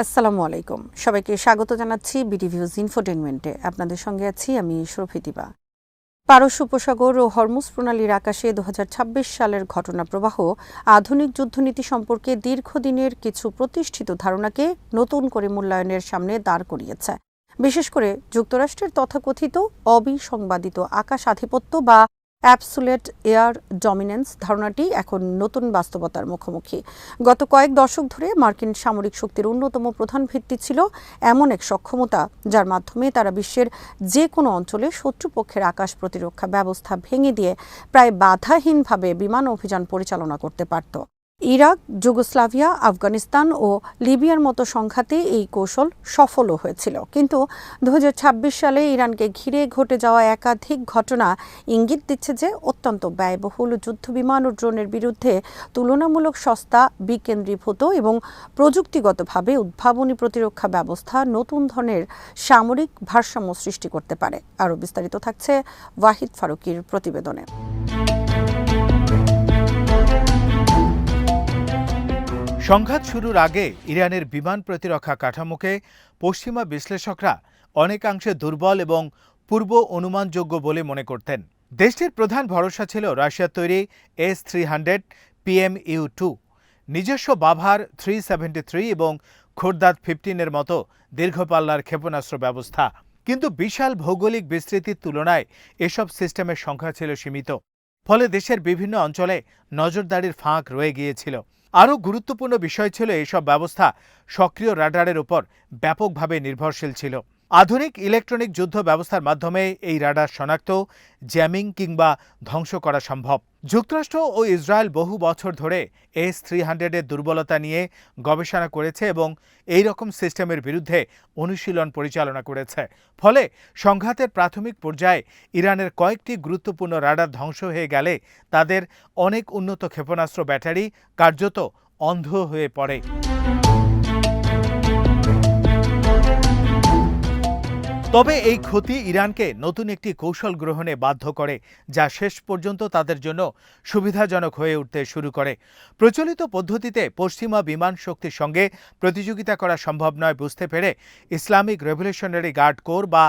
আসসালামু আলাইকুম। সবাইকে স্বাগত জানাচ্ছি বিডিভিউজ ইনফোটেইনমেন্টে। আপনাদের সঙ্গে আছি আমি শরফিতিবা। পারস্য উপসাগর ও হরমুজ প্রণালীর আকাশে ২০২৬ সালের ঘটনা প্রবাহ আধুনিক যুদ্ধনীতি সম্পর্কে দীর্ঘদিনের কিছু প্রতিষ্ঠিত ধারণাকে নতুন করে মূল্যায়নের সামনে দাঁড় করিয়েছে। বিশেষ করে যুক্তরাষ্ট্রের তথাকথিত অবিসংবাদিত আকাশ আধিপত্য বা অ্যাবসোলিউট এয়ার ডমিনেন্স ধারণাটি এখন নতুন বাস্তবতার মুখোমুখি। গত কয়েক দশক ধরে মার্কিন সামরিক শক্তির অন্যতম প্রধান ভিত্তি ছিল এমন এক সক্ষমতা যার মাধ্যমে তারা বিশ্বের যে কোনো অঞ্চলে শত্রুপক্ষের আকাশ প্রতিরক্ষা ব্যবস্থা ভেঙে দিয়ে প্রায় বাধাহীনভাবে বিমান অভিযান পরিচালনা করতে পারত। ইরাক, যুগোস্লাভিয়া, আফগানিস্তান ও লিবিয়ার মতো সংঘাতে এই কৌশল সফলও হয়েছিল। কিন্তু ২০২৬ সালে ইরানকে ঘিরে ঘটে যাওয়া একাধিক ঘটনা ইঙ্গিত দিচ্ছে যে অত্যন্ত ব্যয়বহুল যুদ্ধবিমান ও ড্রোনের বিরুদ্ধে তুলনামূলক সস্তা, বিকেন্দ্রীভূত এবং প্রযুক্তিগতভাবে উদ্ভাবনী প্রতিরক্ষা ব্যবস্থা নতুন ধরনের সামরিক ভারসাম্য সৃষ্টি করতে পারে। আরও বিস্তারিত থাকছে ওয়াহিদ ফারুকীর প্রতিবেদনে। সংঘাত শুরুর আগে ইরানের বিমান প্রতিরক্ষা কাঠামোকে পশ্চিমা বিশ্লেষকরা অনেকাংশে দুর্বল এবং পূর্ব অনুমানযোগ্য বলে মনে করতেন। দেশটির প্রধান ভরসা ছিল রাশিয়ার তৈরি S-300 PMU-2, নিজস্ব বাভার 373 এবং খোরদাদ 15-এর মতো দীর্ঘপাল্লার ক্ষেপণাস্ত্র ব্যবস্থা। কিন্তু বিশাল ভৌগোলিক বিস্তৃতির তুলনায় এসব সিস্টেমের সংখ্যা ছিল সীমিত। ফলে দেশের বিভিন্ন অঞ্চলে নজরদারির ফাঁক রয়ে গিয়েছিল। আরও গুরুত্বপূর্ণ বিষয় ছিল এসব ব্যবস্থা সক্রিয় রাডারের উপর ব্যাপকভাবে নির্ভরশীল ছিল। আধুনিক ইলেকট্রনিক যুদ্ধ ব্যবস্থার মাধ্যমে এই রাডার শনাক্ত, জ্যামিং কিংবা ধ্বংস করা সম্ভব। যুক্তরাষ্ট্র ও ইসরায়েল বহু বছর ধরে S-300-এর দুর্বলতা নিয়ে গবেষণা করেছে এবং এই রকম সিস্টেমের বিরুদ্ধে অনুশীলন পরিচালনা করেছে। ফলে সংঘাতের প্রাথমিক পর্যায়ে ইরানের কয়েকটি গুরুত্বপূর্ণ রাডার ধ্বংস হয়ে গেলে তাদের অনেক উন্নত ক্ষেপণাস্ত্র ব্যাটারি কার্যত অন্ধ হয়ে পড়ে। তবে এই ক্ষতি ইরানকে নতুন একটি কৌশল গ্রহণে বাধ্য করে, যা শেষ পর্যন্ত তাদের জন্য সুবিধাজনক হয়ে উঠতে শুরু করে। প্রচলিত পদ্ধতিতে পশ্চিমা বিমান শক্তির সঙ্গে প্রতিযোগিতা করা সম্ভব নয় বুঝতে পেরে ইসলামিক রেভলিউশনারি গার্ড কোর বা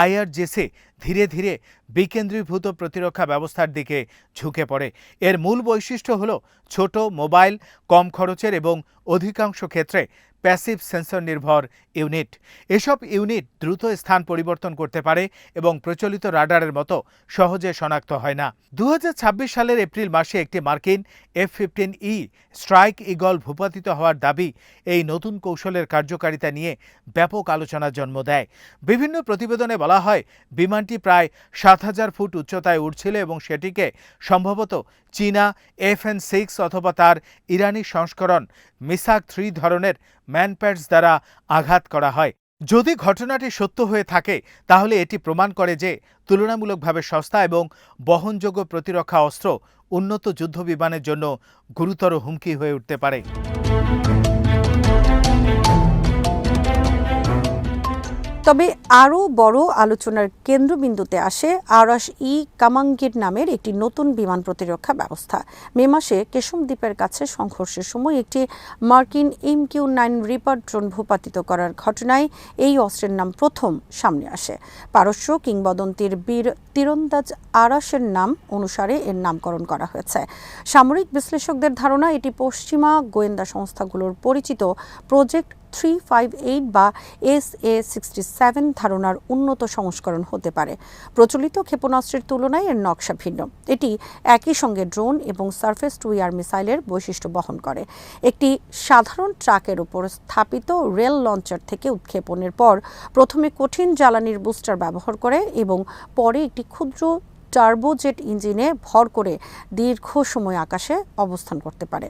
IRGC ধীরে ধীরে বিকেন্দ্রীভূত প্রতিরক্ষা ব্যবস্থার দিকে ঝুঁকে পড়ে। এর মূল বৈশিষ্ট্য হল ছোট, মোবাইল, কম খরচের এবং অধিকাংশ ক্ষেত্রে প্যাসিভ সেন্সর নির্ভর ইউনিট। এসব ইউনিট দ্রুত স্থান পরিবর্তন করতে পারে এবং প্রচলিত রাডারের মতো সহজে শনাক্ত হয় না। ২০২৬ সালের এপ্রিল মাসে একটি মার্কিন F-15E স্ট্রাইক ঈগল ভূপাতিত হওয়ার দাবি এই নতুন কৌশলের কার্যকারিতা নিয়ে ব্যাপক আলোচনার জন্ম দেয়। বিভিন্ন প্রতিবেদনে বলা হয় বিমানটি প্রায় ৭,০০০ ফুট উচ্চতায় উড়ছিল এবং সেটিকে সম্ভবত চীনা FN-6 অথবা তার ইরানি সংস্করণ মিসাক-3 ধরনের ম্যানপ্যাডস দ্বারা আঘাত করা হয়। যদি ঘটনাটি সত্য হয়ে থাকে তাহলে এটি প্রমাণ করে যে তুলনামূলকভাবে সস্তা এবং বহনযোগ্য প্রতিরক্ষা অস্ত্র উন্নত যুদ্ধবিমানের জন্য গুরুতর হুমকি হয়ে উঠতে পারে। তবে আরও বড় আলোচনার কেন্দ্রবিন্দুতে আসে আরাশ-ই কামাঙ্গির নামের একটি নতুন বিমান প্রতিরক্ষা ব্যবস্থা। মে মাসে কেশম দ্বীপের কাছে সংঘর্ষের সময় একটি মার্কিন MQ-9 রিপার ড্রোন ভূপাতিত করার ঘটনায় এই অস্ত্রের নাম প্রথম সামনে আসে। পারস্য কিংবদন্তির বীর তীরন্দাজ আরাশের নাম অনুসারে এর নামকরণ করা হয়েছে। সামরিক বিশ্লেষকদের ধারণা এটি পশ্চিমা গোয়েন্দা সংস্থাগুলোর পরিচিত প্রজেক্ট 358 বা SA-67 ধারণার উন্নত সংস্করণ হতে পারে। প্রচলিত ক্ষেপণাস্ত্রের তুলনায় এর নকশা ভিন্ন। এটি একই সঙ্গে ড্রোন এবং সারফেস টু এয়ার মিসাইলের বৈশিষ্ট্য বহন করে। একটি সাধারণ ট্রাকের উপর স্থাপিত রেল লঞ্চার থেকে উৎক্ষেপণের পর প্রথমে কঠিন জ্বালানির বুস্টার ব্যবহার করে এবং পরে একটি ক্ষুদ্র টার্বোজেট ইঞ্জিনে ভর করে দীর্ঘ সময় আকাশে অবস্থান করতে পারে।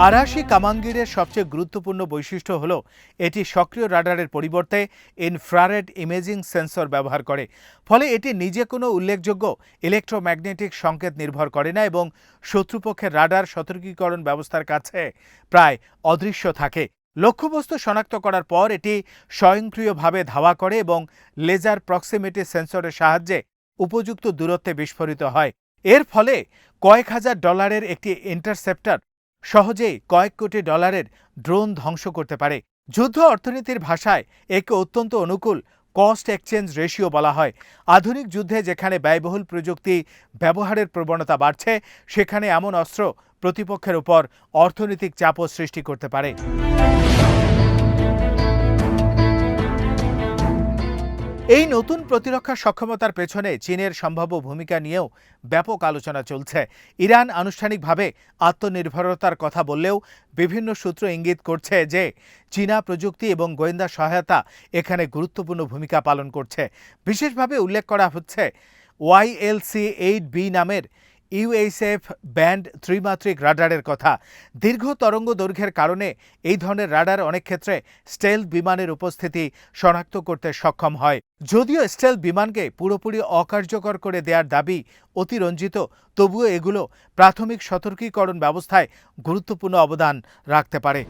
আরাশি কামাঙ্গিরের সবচেয়ে গুরুত্বপূর্ণ বৈশিষ্ট্য হল এটি সক্রিয় রাডারের পরিবর্তে ইনফ্রারেড ইমেজিং সেন্সর ব্যবহার করে। ফলে এটি নিজে কোনো উল্লেখযোগ্য ইলেকট্রোম্যাগনেটিক সংকেত নির্ভর করে না এবং শত্রুপক্ষের রাডার সতর্কীকরণ ব্যবস্থার কাছে প্রায় অদৃশ্য থাকে। লক্ষ্যবস্তু শনাক্ত করার পর এটি স্বয়ংক্রিয়ভাবে ধাওয়া করে এবং লেজার প্রক্সিমিটি সেন্সরের সাহায্যে উপযুক্ত দূরত্বে বিস্ফোরিত হয়। এর ফলে কয়েক হাজার ডলারের একটি ইন্টারসেপ্টর সহজেই কয়েক কোটি ডলারের ড্রোন ধ্বংস করতে পারে। যুদ্ধ অর্থনীতির ভাষায় একে অত্যন্ত অনুকূল কস্ট এক্সচেঞ্জ রেশিও বলা হয়। আধুনিক যুদ্ধে যেখানে ব্যয়বহুল প্রযুক্তি ব্যবহারের প্রবণতা বাড়ছে, সেখানে এমন অস্ত্র প্রতিপক্ষের উপর অর্থনৈতিক চাপও সৃষ্টি করতে পারে। এই নতুন প্রতিরক্ষা সক্ষমতার পেছনে চীনের সম্ভাব্য ভূমিকা নিয়েও ব্যাপক আলোচনা চলছে। ইরান আনুষ্ঠানিকভাবে আত্মনির্ভরতার কথা বললেও বিভিন্ন সূত্র ইঙ্গিত করছে যে চীনা প্রযুক্তি এবং গোয়েন্দা সহায়তা এখানে গুরুত্বপূর্ণ ভূমিকা পালন করছে। বিশেষভাবে উল্লেখ করা হচ্ছে YLC-8B নামের ইউএসএফ ব্যান্ড ত্রিমাত্রিক রাডারের কথা। দীর্ঘ তরঙ্গ দৈর্ঘ্যের কারণে এই ধরনের রাডার অনেক ক্ষেত্রে স্টেলথ বিমানের উপস্থিতি শনাক্ত করতে সক্ষম হয়। যদিও স্টেলথ বিমানকে পুরোপুরি অকার্যকর করে দেওয়ার দাবি অতিরঞ্জিত, তবুও এগুলো প্রাথমিক সতর্কীকরণ ব্যবস্থায় গুরুত্বপূর্ণ অবদান রাখতে পারে।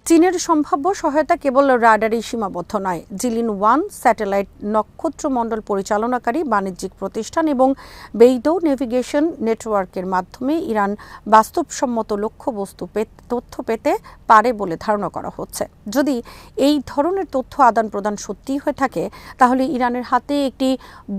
চীনের সম্ভাব্য সহায়তা কেবল রাডারেই সীমাবদ্ধ নয়। জিলিন-1 স্যাটেলাইট নক্ষত্রমণ্ডল পরিচালনাকারী বাণিজ্যিক প্রতিষ্ঠান এবং বেইডৌ নেভিগেশন নেটওয়ার্কের মাধ্যমে ইরান বাস্তবসম্মত লক্ষ্যবস্তু তথ্য পেতে পারে বলে ধারণা করা হচ্ছে। যদি এই ধরনের তথ্য আদান প্রদান সত্যি হয়ে থাকে, তাহলে ইরানের হাতে একটি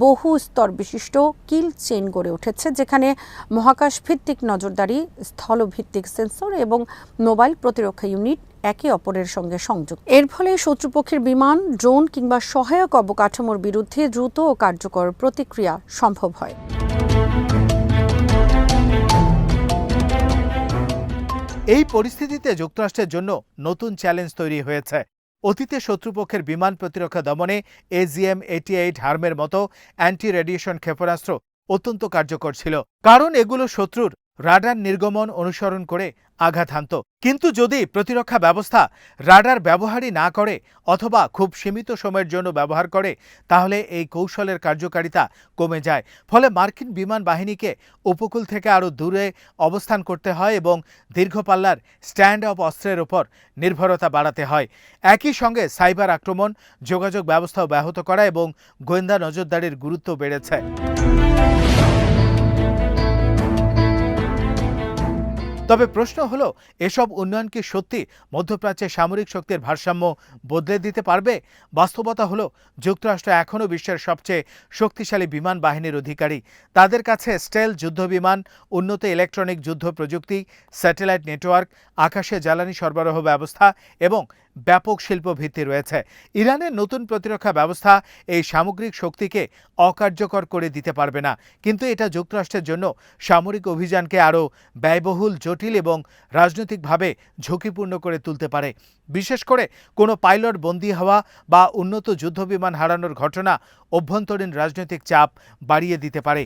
বহু স্তর বিশিষ্ট কিল চেইন গড়ে উঠেছে, যেখানে মহাকাশ ভিত্তিক নজরদারি, স্থলভিত্তিক সেন্সর এবং মোবাইল প্রতিরক্ষা ইউনিট একে অপরের সঙ্গে সংযুক্ত। এর ফলে শত্রুপক্ষের বিমান, ড্রোন কিংবা সহায়ক অবকাঠামোর বিরুদ্ধে দ্রুত ও কার্যকর প্রতিক্রিয়া সম্ভব হয়। এই পরিস্থিতিতে যুক্তরাষ্ট্রের জন্য নতুন চ্যালেঞ্জ তৈরি হয়েছে। অতীতে শত্রুপক্ষের বিমান প্রতিরক্ষা দমনে AGM-88 হার্মের মতো অ্যান্টি রেডিয়েশন ক্ষেপণাস্ত্র অত্যন্ত কার্যকর ছিল, কারণ এগুলো শত্রুর রাডার নির্গমন অনুসরণ করে আঘাত হানত। কিন্তু যদি প্রতিরক্ষা ব্যবস্থা রাডার ব্যবহারই না করে অথবা খুব সীমিত সময়ের জন্য ব্যবহার করে, তাহলে এই কৌশলের কার্যকারিতা কমে যায়। ফলে মার্কিন বিমান বাহিনীকে উপকূল থেকে আরও দূরে অবস্থান করতে হয় এবং দীর্ঘপাল্লার স্ট্যান্ড অফ অস্ত্রের ওপর নির্ভরতা বাড়াতে হয়। একই সঙ্গে সাইবার আক্রমণ, যোগাযোগ ব্যবস্থাও ব্যাহত করা এবং গোয়েন্দা নজরদারির গুরুত্ব বেড়েছে। তবে প্রশ্ন হলো, এসব উন্নয়ন কি সত্যি মধ্যপ্রাচ্যে সামরিক শক্তির ভারসাম্য বদলে দিতে পারবে? বাস্তবতা হলো, যুক্তরাষ্ট্র এখনও বিশ্বের সবচেয়ে শক্তিশালী বিমান বাহিনীর অধিকারী। তাদের কাছে স্টেলথ যুদ্ধবিমান, উন্নত ইলেকট্রনিক যুদ্ধ প্রযুক্তি, স্যাটেলাইট নেটওয়ার্ক, আকাশে জ্বালানি সরবরাহ ব্যবস্থা এবং ব্যাপক শিল্প ভিত্তি রয়েছে। ইরানের নতুন প্রতিরক্ষা ব্যবস্থা এই সামগ্রিক শক্তিকে অকার্যকর করে দিতে পারবে না, কিন্তু এটা যুক্তরাষ্ট্রের জন্য সামরিক অভিযানকে আরও ব্যয়বহুল, জটিল এবং রাজনৈতিকভাবে ঝুঁকিপূর্ণ করে তুলতে পারে। বিশেষ করে কোনো পাইলট বন্দী হওয়া বা উন্নত যুদ্ধবিমান হারানোর ঘটনা অভ্যন্তরীণ রাজনৈতিক চাপ বাড়িয়ে দিতে পারে।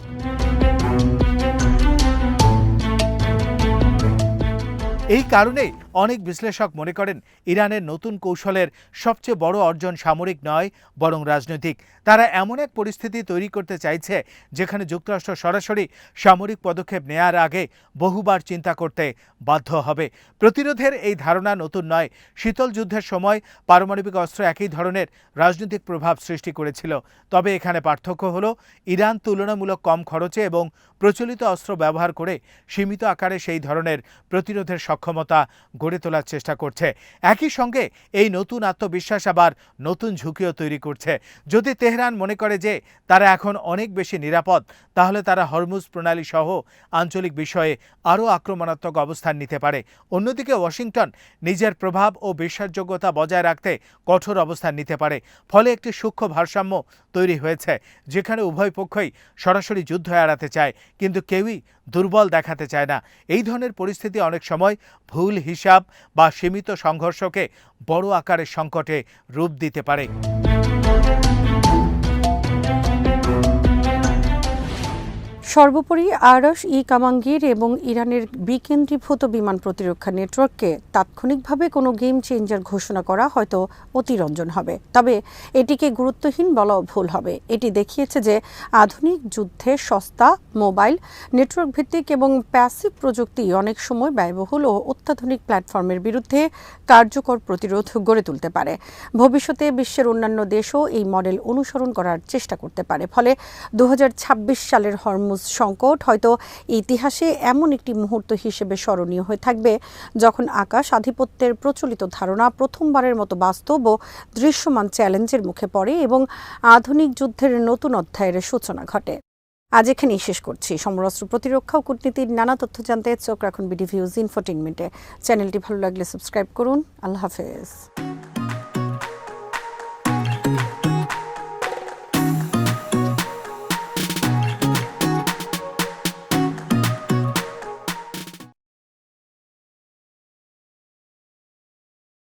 এই কারণেই অনেক বিশ্লেষক মনে করেন, ইরানের নতুন কৌশলের সবচেয়ে বড় অর্জন সামরিক নয়, বরং রাজনৈতিক। তারা এমন এক পরিস্থিতি তৈরি করতে চাইছে যেখানে যুক্তরাষ্ট্র সরাসরি সামরিক পদক্ষেপ নেয়ার আগে বহুবার চিন্তা করতে বাধ্য হবে। প্রতিরোধের এই ধারণা নতুন নয়। শীতল যুদ্ধের সময় পারমাণবিক অস্ত্র একই ধরনের রাজনৈতিক প্রভাব সৃষ্টি করেছিল। তবে এখানে পার্থক্য হলো, ইরান তুলনামূলক কম খরচে এবং প্রচলিত অস্ত্র ব্যবহার করে সীমিত আকারে সেই ধরনের প্রতিরোধের সক্ষমতা গড়ে তোলার চেষ্টা করছে। একই সঙ্গে এই নতুন আত্মবিশ্বাস আবার নতুন ঝুঁকিও তৈরি করছে। যদি তেহরান মনে করে যে তারা এখন অনেক বেশি নিরাপদ, তাহলে তারা হরমুজ প্রণালী সহ আঞ্চলিক বিষয়ে আরও আক্রমণাত্মক অবস্থান নিতে পারে। অন্যদিকে ওয়াশিংটন নিজের প্রভাব ও বিশ্বাসযোগ্যতা বজায় রাখতে কঠোর অবস্থান নিতে পারে। ফলে একটি সূক্ষ্ম ভারসাম্য তৈরি হয়েছে, যেখানে উভয় পক্ষই সরাসরি যুদ্ধ এড়াতে চায়, কিন্তু কেউই দুর্বল দেখাতে চায় না। এই ধরনের পরিস্থিতি অনেক সময় ভুল হিসাব বা সীমিত সংঘর্ষকে বড় আকারের সংকটে রূপ দিতে পারে। সর্বোপরি আরশ-ই কামাঙ্গির এবং ইরানের বিকেন্দ্রীভূত বিমান প্রতিরক্ষা নেটওয়ার্ককে তাৎক্ষণিকভাবে কোনো গেম চেঞ্জার ঘোষণা করা হয়তো অতিরঞ্জন হবে, তবে এটিকে গুরুত্বহীন বলাও ভুল হবে। এটি দেখিয়েছে যে আধুনিক যুদ্ধে সস্তা মোবাইল নেটওয়ার্ক ভিত্তিক এবং প্যাসিভ প্রযুক্তি অনেক সময় ব্যয়বহুল ও অত্যাধুনিক প্ল্যাটফর্মের বিরুদ্ধে কার্যকর প্রতিরোধ গড়ে তুলতে পারে। ভবিষ্যতে বিশ্বের অন্যান্য দেশও এই মডেল অনুসরণ করার চেষ্টা করতে পারে। ফলে 2026 সালের হরমুজ সংকট হয়তো ইতিহাসে এমন একটি মুহূর্ত হিসেবে স্মরণীয় হয়ে থাকবে যখন আকাশ আধিপত্যের প্রচলিত ধারণা প্রথমবারের মতো বাস্তব ও দৃশ্যমান চ্যালেঞ্জের মুখে পড়ে এবং আধুনিক যুদ্ধের নতুন অধ্যায়ের সূচনা ঘটে। আজ এখানেই শেষ করছি। সমরাস্ত্র প্রতিরক্ষা ও কূটনীতির নানা তথ্য জানতে চোখ রাখুন বিডি ভিউজ ইনফোটেইনমেন্টে। চ্যানেলটি ভালো লাগলে সাবস্ক্রাইব করুন। আল্লাহ হাফেজ।